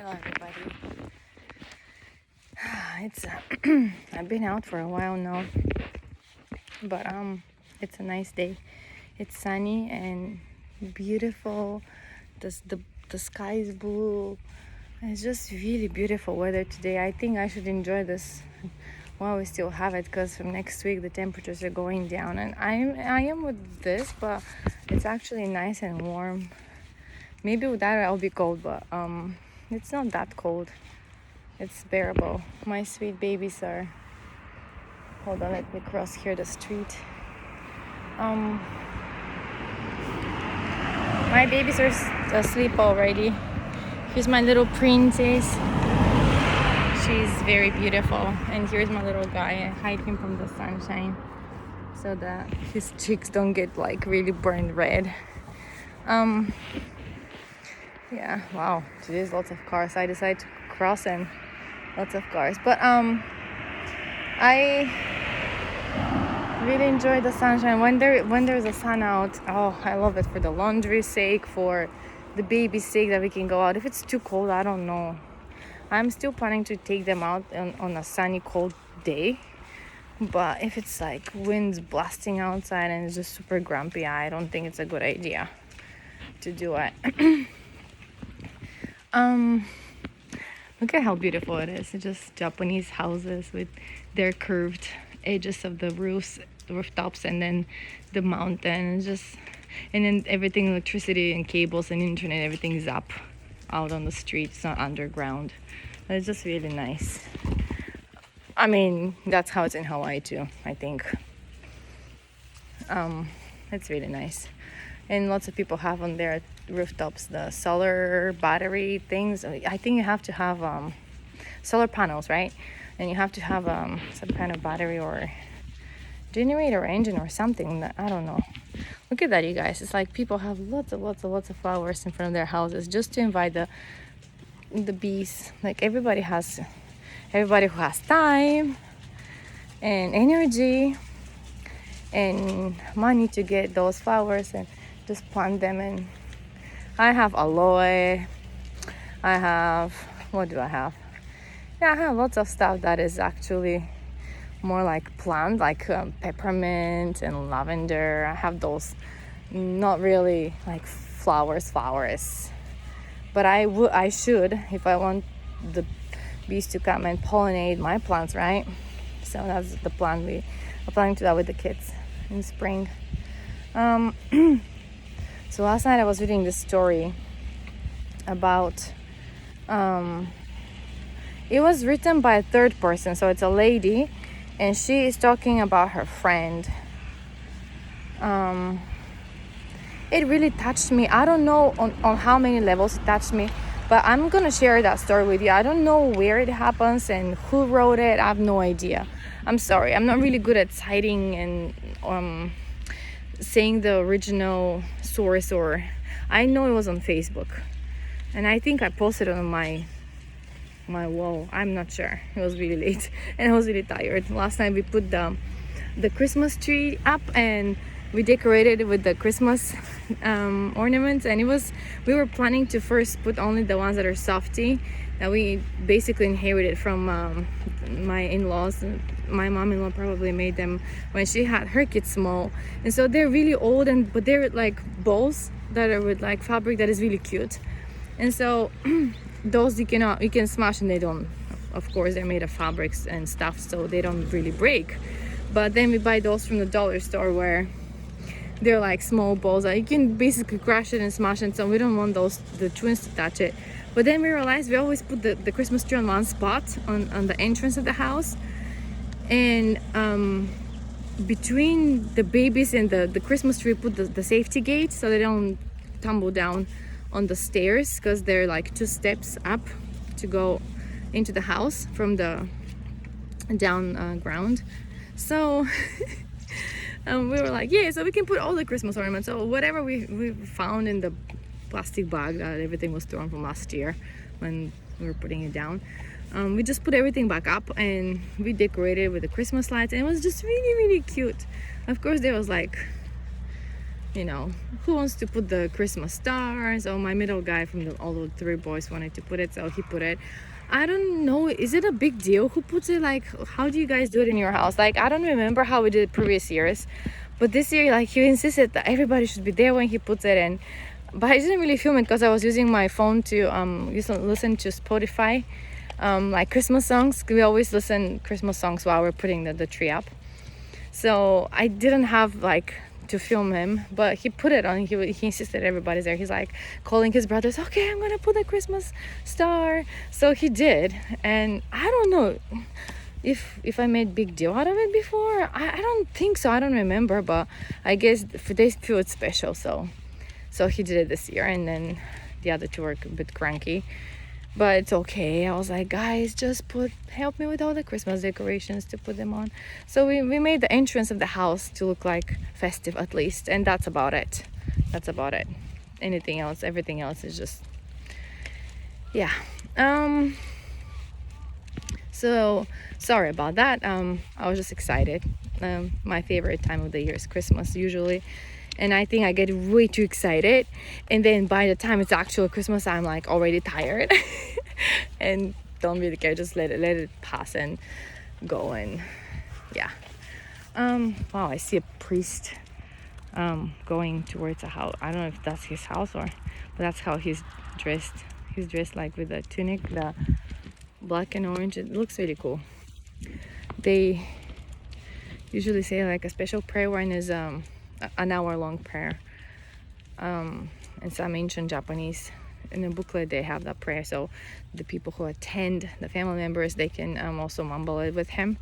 Hello everybody. It's I've been out for a while now, but it's a nice day. It's sunny and beautiful. The sky is blue. It's just really beautiful weather today. I think I should enjoy this while we still have it, because from next week the temperatures are going down, and I am with this, but it's actually nice and warm. Maybe with that I'll be cold, but it's not that cold. It's bearable. My sweet babies are... Hold on, let me cross here the street. My babies are asleep already. Here's my little princess. She's very beautiful. And here's my little guy. I hide him from the sunshine so that his cheeks don't get like really burned red. Yeah, wow, today's lots of cars. I decided to cross and lots of cars, but I really enjoy the sunshine when there's a sun out. Oh, I love it, for the laundry's sake, for the baby's sake, that we can go out. If it's too cold, I don't know. I'm still planning to take them out on a sunny, cold day, but if it's like winds blasting outside and it's just super grumpy, I don't think it's a good idea to do it. Look at how beautiful it is. It's just Japanese houses with their curved edges of the rooftops, and then the mountain, and then everything, electricity and cables and internet, everything is up out on the street. It's not underground. It's just really nice. I mean, that's how it's in Hawaii too, I think. It's really nice. And lots of people have on their rooftops the solar battery things. I think you have to have solar panels, right? And you have to have some kind of battery or generator engine or something. I don't know. Look at that, you guys. It's like people have lots of flowers in front of their houses just to invite the bees. Like everybody who has time and energy and money to get those flowers and just plant them. And I have aloe. What do I have? Yeah, I have lots of stuff that is actually more like plant, like peppermint and lavender. I have those, not really like flowers, but I should, if I want the bees to come and pollinate my plants, right? So that's the plan. We are planning to do that with the kids in spring. So last night I was reading this story about, it was written by a third person, so it's a lady, and she is talking about her friend. It really touched me. I don't know on how many levels it touched me, but I'm gonna share that story with you. I don't know where it happens and who wrote it. I have no idea. I'm sorry, I'm not really good at citing and saying the original source, or I know it was on Facebook, and I think I posted it on my wall. I'm not sure. It was really late and I was really tired. Last night we put the Christmas tree up and we decorated it with the Christmas ornaments, and we were planning to first put only the ones that are softy that we basically inherited from my in-laws. My mom-in-law probably made them when she had her kids small, and so they're really old, but they're like balls that are with like fabric that is really cute. And so those you can smash, and they don't, of course, they're made of fabrics and stuff, so they don't really break. But then we buy those from the dollar store where they're like small balls that you can basically crush it and smash it, so we don't want the twins to touch it. But then we realized we always put the Christmas tree on one spot on the entrance of the house, and between the babies and the Christmas tree, put the safety gate so they don't tumble down on the stairs, because they're like 2 steps up to go into the house from the down ground. So we were like, yeah, so we can put all the Christmas ornaments. So whatever we found in the plastic bag that everything was thrown from last year when we were putting it down, we just put everything back up and we decorated with the Christmas lights, and it was just really cute. Of course, there was like you know, who wants to put the Christmas stars? Oh, my middle guy from all the three boys wanted to put it, so he put it. I don't know, is it a big deal who puts it? Like, how do you guys do it in your house? Like, I don't remember how we did it previous years, but this year, like, he insisted that everybody should be there when he puts it in. But I didn't really film it because I was using my phone to listen to Spotify, like Christmas songs. We always listen Christmas songs while we're putting the tree up. So I didn't have like to film him, but he put it on. He insisted everybody's there. He's like calling his brothers, okay, I'm gonna put a Christmas star. So he did, and I don't know if I made big deal out of it before. I don't think so. I don't remember, but I guess they feel it's special. So he did it this year, and then the other two were a bit cranky. But it's okay. I was like, guys, just help me with all the Christmas decorations to put them on. So we made the entrance of the house to look like festive at least, and that's about it. Everything else is just, yeah. So sorry about that. I was just excited. My favorite time of the year is Christmas usually, and I think I get way too excited, and then by the time it's actual Christmas, I'm like already tired and don't really care. Just let it pass and go. And yeah. Wow, I see a priest going towards a house. I don't know if that's his house but that's how he's dressed. He's dressed like with a tunic, the black and orange. It looks really cool. They usually say like a special prayer one is an hour-long prayer. In some ancient Japanese, in the booklet they have that prayer, so the people who attend, the family members, they can also mumble it with him.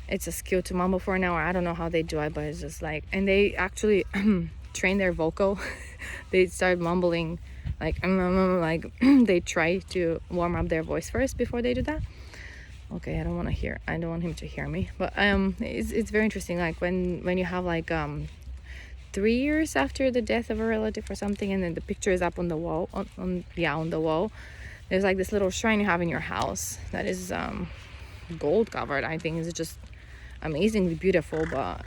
It's a skill to mumble for an hour. I don't know how they do it, but it's just like, and they actually train their vocal. They start mumbling like they try to warm up their voice first before they do that. Okay, I don't want him to hear me, but it's very interesting, like when you have like 3 years after the death of a relative or something, and then the picture is up on the wall, on the wall. There's like this little shrine you have in your house that is gold covered. I think it's just amazingly beautiful, but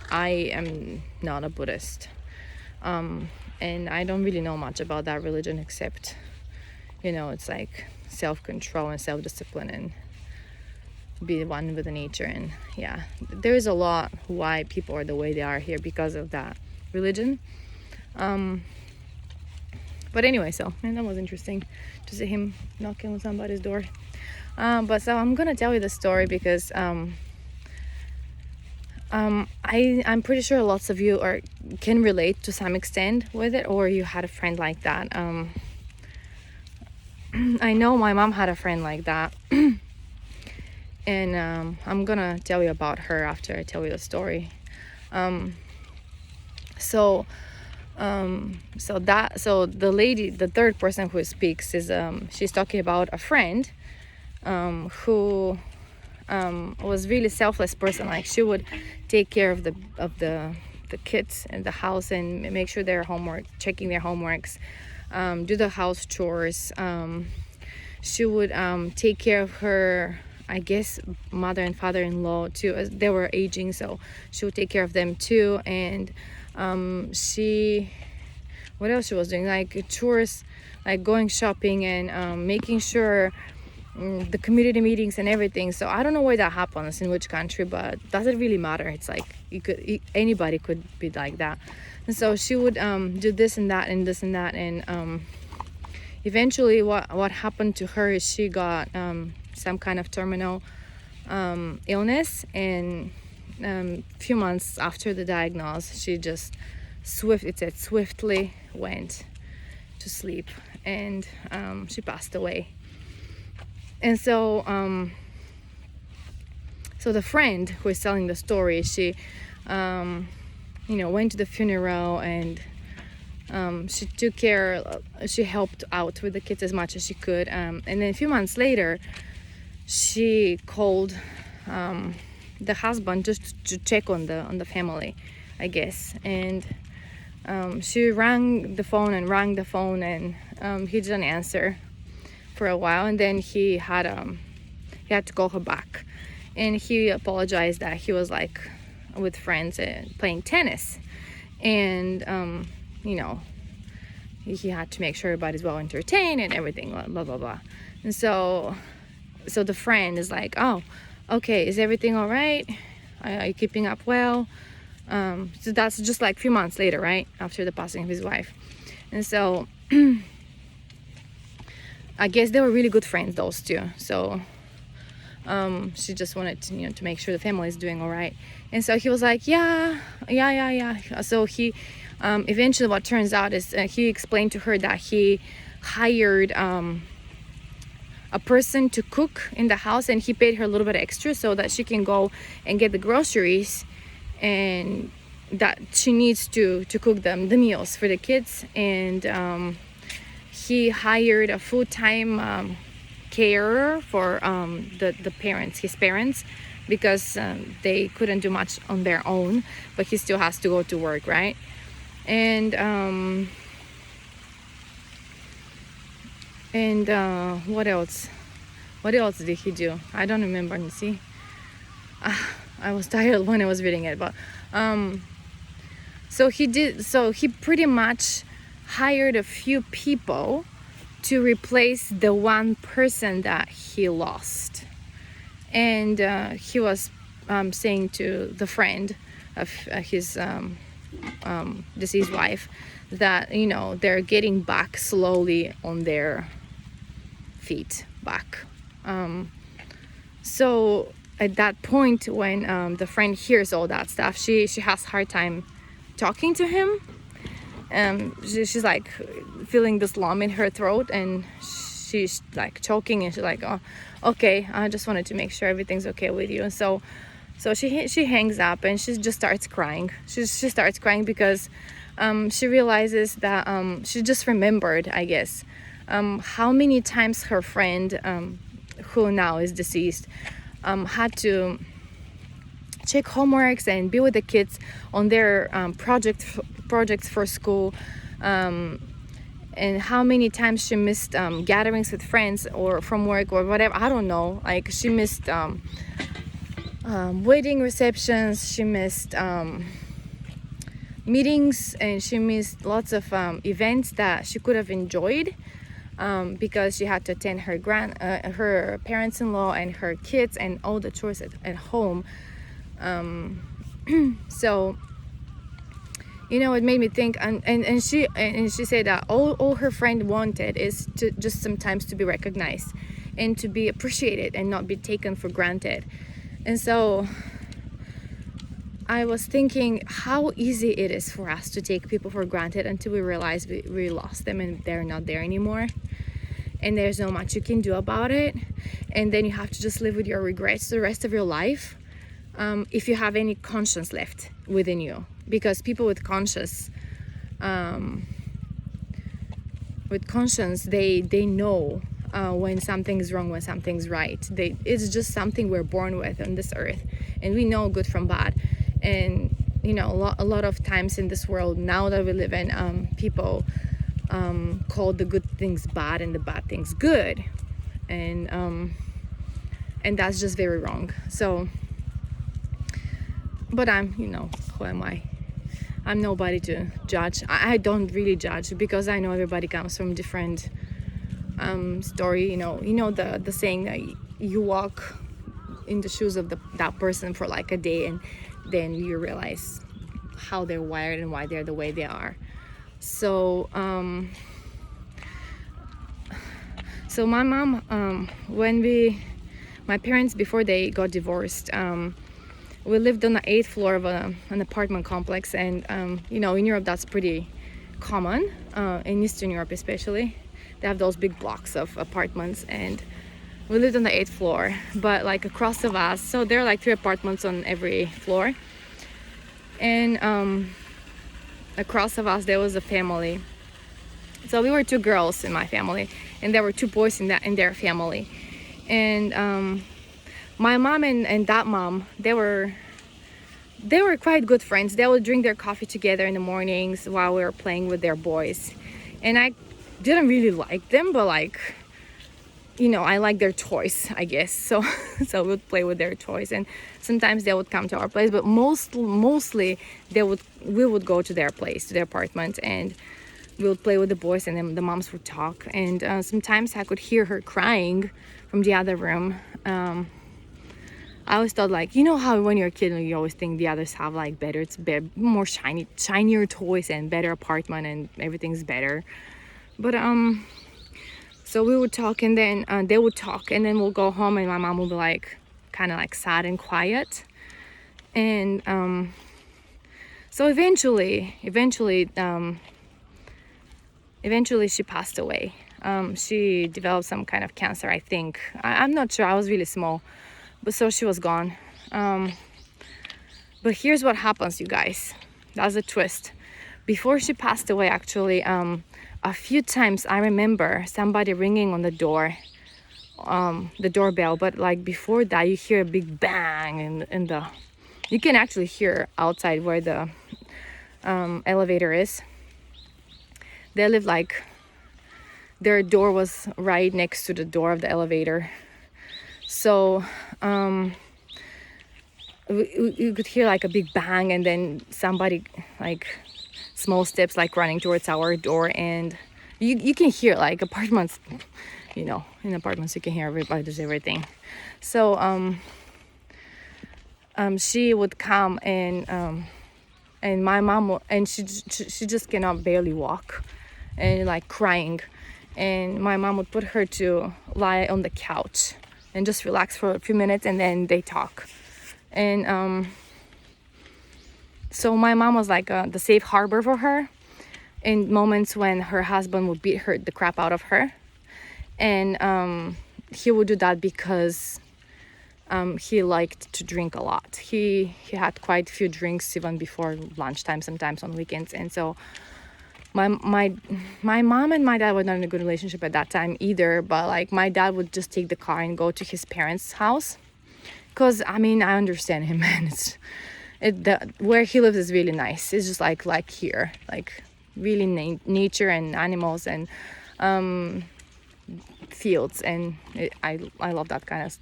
I am not a Buddhist, and I don't really know much about that religion, except, you know, it's like self-control and self-discipline and be one with the nature. And yeah, there is a lot why people are the way they are here because of that religion. But anyway, so, and that was interesting to see him knocking on somebody's door. But so I'm gonna tell you the story because I'm pretty sure lots of you can relate to some extent with it, or you had a friend like that. I know my mom had a friend like that. And I'm gonna tell you about her after I tell you the story. So the lady, the third person who speaks, is she's talking about a friend who was really selfless person. Like, she would take care of the kids in the house and make sure checking their homeworks, do the house chores. She would take care of her, I guess, mother and father-in-law too, as they were aging, so she would take care of them too. And what else she was doing, like chores, like going shopping and making sure the community meetings and everything. So I don't know where that happens, in which country, but does it really matter? It's like anybody could be like that. And so she would do this and that and this and that, and eventually what happened to her is she got some kind of terminal illness, and few months after the diagnosis, she just swiftly went to sleep, and she passed away. And so the friend who is telling the story, she went to the funeral, and she took care, she helped out with the kids as much as she could, and then a few months later she called the husband just to check on the family, I guess. And she rang the phone, and he didn't answer for a while, and then he had to call her back, and he apologized that he was like with friends playing tennis, and you know, he had to make sure everybody's well entertained and everything, blah blah blah. And so the friend is like, oh, okay, is everything all right? Are you keeping up well? So that's just like a few months later, right after the passing of his wife. And so I guess they were really good friends, those two. So she just wanted to, to make sure the family is doing all right. And so he was like, yeah. So he eventually, what turns out is he explained to her that he hired a person to cook in the house, and he paid her a little bit extra so that she can go and get the groceries and that she needs to cook them the meals for the kids. And he hired a full-time carer for the parents, his parents, because they couldn't do much on their own, but he still has to go to work, right? And what else did he do? I don't remember. You see, I was tired when I was reading it, but so he pretty much hired a few people to replace the one person that he lost. And he was saying to the friend of his deceased wife that, they're getting back slowly on their feet back. So at that point, when the friend hears all that stuff, she has a hard time talking to him. She's like feeling this lump in her throat, and she's like choking, and she's like, oh, okay, I just wanted to make sure everything's okay with you. And so she hangs up, and she just starts crying. She starts crying because she realizes that she just remembered, I guess, how many times her friend, who now is deceased, had to check homeworks and be with the kids on their projects for school, and how many times she missed gatherings with friends or from work or whatever. I don't know, like she missed wedding receptions, she missed meetings, and she missed lots of events that she could have enjoyed, because she had to attend her parents-in-law and her kids and all the chores at home. So it made me think, and she said that all her friend wanted is to just sometimes to be recognized and to be appreciated and not be taken for granted. And so I was thinking how easy it is for us to take people for granted until we realize we lost them and they're not there anymore, and there's not much you can do about it, and then you have to just live with your regrets the rest of your life, if you have any conscience left within you. Because people with conscience, they know when something's wrong, when something's right. It's just something we're born with on this earth, and we know good from bad. And a lot of times in this world now that we live in, people call the good things bad and the bad things good, and that's just very wrong. So, but who am I? I'm nobody to judge. I don't really judge, because I know everybody comes from different story. The saying that you walk in the shoes of that person for like a day, and then you realize how they're wired and why they're the way they are. So my mom, my parents, before they got divorced, we lived on the 8th floor of an apartment complex, and in Europe that's pretty common, in Eastern Europe especially. They have those big blocks of apartments, and we lived on the 8th floor. But like across of us, so there are like 3 apartments on every floor, and across of us there was a family. So we were 2 girls in my family, and there were 2 boys in their family. And my mom and that mom, they were quite good friends. They would drink their coffee together in the mornings while we were playing with their boys. And I didn't really like them, but like I like their toys, I guess. So so we would play with their toys, and sometimes they would come to our place, but mostly we would go to their place, to their apartment, and we would play with the boys, and then the moms would talk. And sometimes I could hear her crying from the other room. I always thought, like, how when you're a kid you always think the others have like more shinier toys and better apartment and everything's better. But so we would talk, and then they would talk, and then we'll go home, and my mom will be like kind of like sad and quiet. And so eventually she passed away. She developed some kind of cancer, I think. I'm not sure, I was really small, but so she was gone. But here's what happens, you guys. That's a twist. Before she passed away, actually, a few times I remember somebody ringing on the doorbell, but like before that you hear a big bang, and you can actually hear outside where the elevator is. They live like, their door was right next to the door of the elevator. So you could hear like a big bang, and then somebody like small steps like running towards our door, and you can hear like apartments, in apartments you can hear everybody's everything. So she would come, and my mom and she just cannot barely walk, and like crying, and my mom would put her to lie on the couch and just relax for a few minutes, and then they talk. And so my mom was like the safe harbor for her in moments when her husband would beat the crap out of her. And he would do that because he liked to drink a lot. He had quite a few drinks even before lunchtime, sometimes on weekends. And so my mom and my dad were not in a good relationship at that time either, but like my dad would just take the car and go to his parents' house, because I understand him, man. Where he lives is really nice. It's just like here, like really nature and animals and fields, and I love that kind of.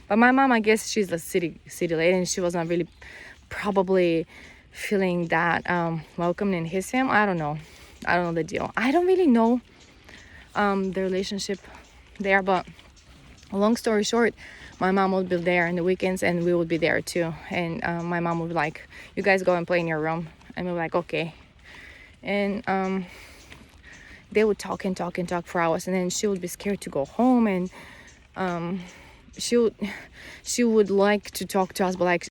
But my mom, I guess she's a city lady, and she was not really probably feeling that welcome in his family. I don't know the deal. I don't really know the relationship there, but long story short, my mom would be there on the weekends, and we would be there too. And my mom would be like, you guys go and play in your room, and we were like, okay. And they would talk and talk and talk for hours, and then she would be scared to go home, and she would like to talk to us, but like